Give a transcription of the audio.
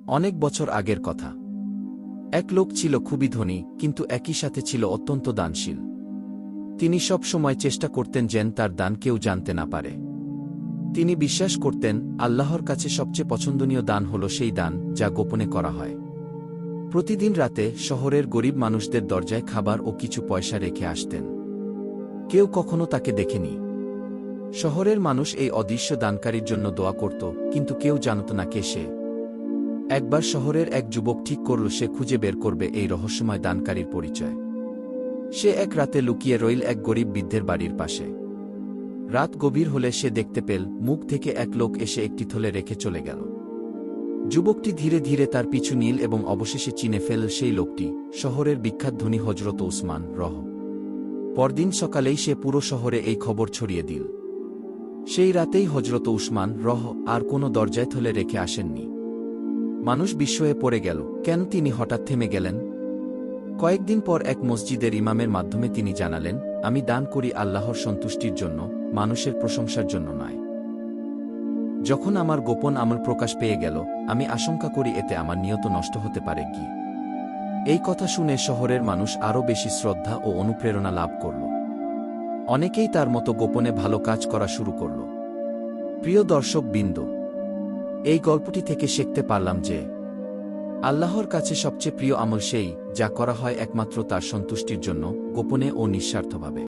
অনেক বছর আগের কথা। এক লোক ছিল খুবই ধনী, কিন্তু একই সাথে ছিল অত্যন্ত দানশীল। তিনি সব সময় চেষ্টা করতেন যেন তার দান কেউ জানতে না পারে। তিনি বিশ্বাস করতেন, আল্লাহর কাছে সবচেয়ে পছন্দনীয় দান হল সেই দান যা গোপনে করা হয়। প্রতিদিন রাতে শহরের গরিব মানুষদের দরজায় খাবার ও কিছু পয়সা রেখে আসতেন। কেউ কখনো তাকে দেখেনি। শহরের মানুষ এই অদৃশ্য দানকারীর জন্য দোয়া করত, কিন্তু কেউ জানত না কে সে। একবার শহরের এক যুবক ঠিক করল সে খুঁজে বের করবে এই রহস্যময় দানকারীর পরিচয়। সে এক রাতে লুকিয়ে রইল এক গরিব বৃদ্ধের বাড়ির পাশে। রাত গভীর হলে সে দেখতে পেল মুখ থেকে এক লোক এসে একটি থলে রেখে চলে গেল। যুবকটি ধীরে ধীরে তার পিছু নীল এবং অবশেষে চিনে ফেল সেই লোকটি শহরের বিখ্যাত ধনী হজরত উসমান রহ। পরদিন সকালেই সে পুরো শহরে এই খবর ছড়িয়ে দিল। সেই রাতেই হজরত উসমান রহ আর কোনো দরজায় থলে রেখে আসেননি। মানুষ বিস্ময়ে পড়ে গেল, কেন তিনি হঠাৎ থেমে গেলেন। কয়েকদিন পর এক মসজিদের ইমামের মাধ্যমে তিনি জানালেন, আমি দান করি আল্লাহর সন্তুষ্টির জন্য, মানুষের প্রশংসার জন্য নয়। যখন আমার গোপন আমল প্রকাশ পেয়ে গেল, আমি আশঙ্কা করি এতে আমার নিয়ত নষ্ট হতে পারে কি। এই কথা শুনে শহরের মানুষ আরও বেশি শ্রদ্ধা ও অনুপ্রেরণা লাভ করল। অনেকেই তার মতো গোপনে ভালো কাজ করা শুরু করল। প্রিয় দর্শক বৃন্দ, এই গল্পটি থেকে শিখতে পারলাম যে আল্লাহর কাছে সবচেয়ে প্রিয় আমল সেই যা করা হয় একমাত্র তার সন্তুষ্টির জন্য, গোপনে ও নিঃস্বার্থভাবে।